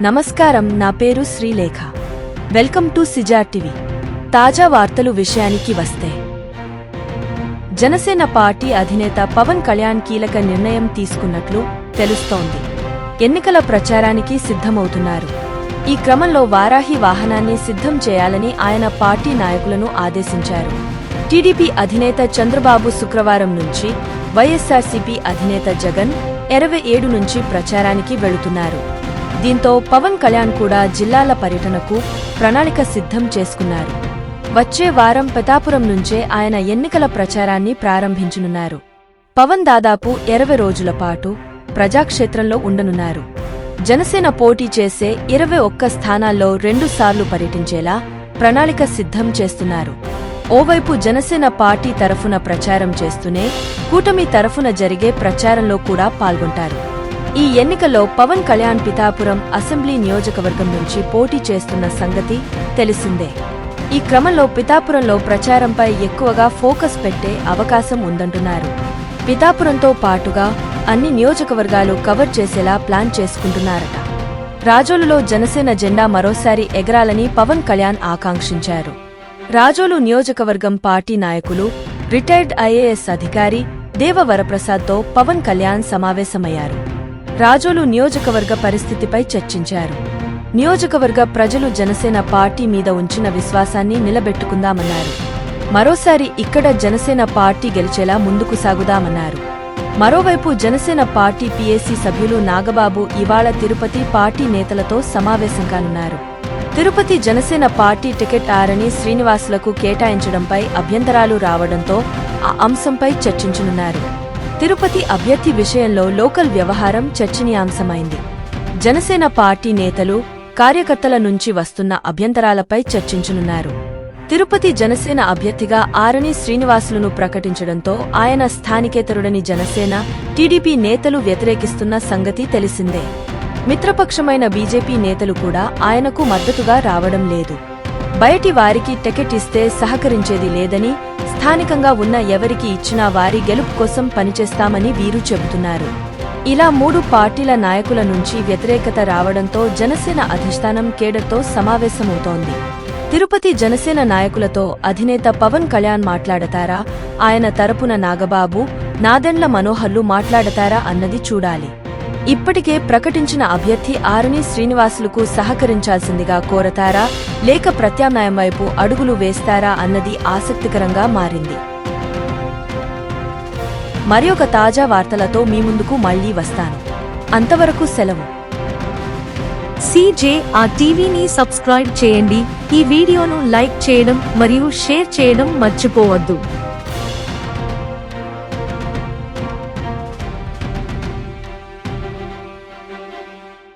నమస్కారం, నా పేరు శ్రీలేఖ. వెల్కమ్ టు సిజార్ టీవీ. తాజా వార్తలు విషయానికి వస్తే, జనసేన పార్టీ అధినేత పవన్ కళ్యాణ్ కీలక నిర్ణయం తీసుకున్నట్లు తెలుస్తోంది. ఎన్నికల ప్రచారానికి సిద్ధమవుతున్నారు. ఈ క్రమంలో వారాహి వాహనాన్ని సిద్ధం చేయాలని ఆయన పార్టీ నాయకులను ఆదేశించారు. టీడీపీ అధినేత చంద్రబాబు శుక్రవారం నుంచి, వైఎస్సార్సీపీ అధినేత జగన్ 27 నుంచి ప్రచారానికి వెళుతున్నారు. దీంతో పవన్ కళ్యాణ్ కూడా జిల్లాల పర్యటనకు ప్రణాళిక సిద్ధం చేసుకున్నారు. వచ్చే వారం పిఠాపురం నుంచే ఆయన ఎన్నికల ప్రచారాన్ని ప్రారంభించనున్నారు. పవన్ దాదాపు 20 రోజుల పాటు ప్రజాక్షేత్రంలో ఉండనున్నారు. జనసేన పోటీ చేసే 21 స్థానాల్లో 2 సార్లు పర్యటించేలా ప్రణాళిక సిద్ధం చేస్తున్నారు. ఓవైపు జనసేన పార్టీ తరఫున ప్రచారం చేస్తూనే కూటమి తరఫున జరిగే ప్రచారంలో కూడా పాల్గొంటారు. ఈ ఎన్నికల్లో పవన్ కళ్యాణ్ పిఠాపురం అసెంబ్లీ నియోజకవర్గం నుంచి పోటీ చేస్తున్న సంగతి తెలిసిందే. ఈ క్రమంలో పిఠాపురంలో ప్రచారంపై ఎక్కువగా ఫోకస్ పెట్టే అవకాశం ఉందంటున్నారు. పిఠాపురంతో పాటుగా అన్ని నియోజకవర్గాలు కవర్ చేసేలా ప్లాన్ చేసుకుంటున్నారట. రాజోలులో జనసేన జెండా మరోసారి ఎగరాలని పవన్ కళ్యాణ్ ఆకాంక్షించారు. రాజోలు నియోజకవర్గం పార్టీ నాయకులు, రిటైర్డ్ ఐఏఎస్ అధికారి దేవవరప్రసాద్తో పవన్ కళ్యాణ్ సమావేశమయ్యారు. రాజోలు నియోజకవర్గ పరిస్థితిపై చర్చించారు. నియోజకవర్గ ప్రజలు జనసేన పార్టీ మీద ఉంచిన విశ్వాసాన్ని నిలబెట్టుకుందామన్నారు. మరోసారి ఇక్కడ జనసేన పార్టీ గెలిచేలా ముందుకు సాగుదామన్నారు. మరోవైపు జనసేన పార్టీ పీఏసీ సభ్యులు నాగబాబు ఇవాళ తిరుపతి పార్టీ నేతలతో సమావేశం కానున్నారు. తిరుపతి జనసేన పార్టీ టికెట్ ఆరణి శ్రీనివాసులకు కేటాయించడంపై అభ్యంతరాలు రావడంతో ఆ అంశంపై చర్చించనున్నారు. తిరుపతి అభ్యర్థి విషయంలో లోకల్ వ్యవహారం చర్చనీయాంశమైంది. జనసేన పార్టీ నేతలు, కార్యకర్తల నుంచి వస్తున్న అభ్యంతరాలపై చర్చించనున్నారు. తిరుపతి జనసేన అభ్యర్థిగా ఆరణి శ్రీనివాసులను ప్రకటించడంతో ఆయన స్థానికేతరుడని జనసేన, టీడీపీ నేతలు వ్యతిరేకిస్తున్న సంగతి తెలిసిందే. మిత్రపక్షమైన బీజేపీ నేతలు కూడా ఆయనకు మద్దతుగా రావడం లేదు. బయటి వారికి టికెట్ ఇస్తే సహకరించేది లేదని, స్థానికంగా ఉన్న ఎవరికి ఇచ్చినా వారి గెలుపు కోసం పనిచేస్తామని వీరు చెబుతున్నారు. ఇలా 3 పార్టీల నాయకుల నుంచి వ్యతిరేకత రావడంతో జనసేన అధిష్టానం కేడర్తో సమావేశమవుతోంది. తిరుపతి జనసేన నాయకులతో అధినేత పవన్ కళ్యాణ్ మాట్లాడతారా, ఆయన తరపున నాగబాబు, నాదెండ్ల మనోహర్లు మాట్లాడతారా అన్నది చూడాలి. ఇప్పటికే ప్రకటించిన అభ్యర్థి ఆరణి శ్రీనివాసులకు సహకరించాల్సిందిగా కోరతారా, లేక ప్రత్యామ్నాయం వైపు అడుగులు వేస్తారా అన్నది ఆసక్తికరంగా మారింది. మరొక తాజా వార్తలతో మీ ముందుకు మళ్లీ వస్తాను. అంతవరకు సెలవు. సిజేఆర్ టీవీని సబ్స్క్రైబ్ చేయండి. ఈ వీడియోను లైక్ చేయడం మరియు షేర్ చేయడం మర్చిపోవద్దు.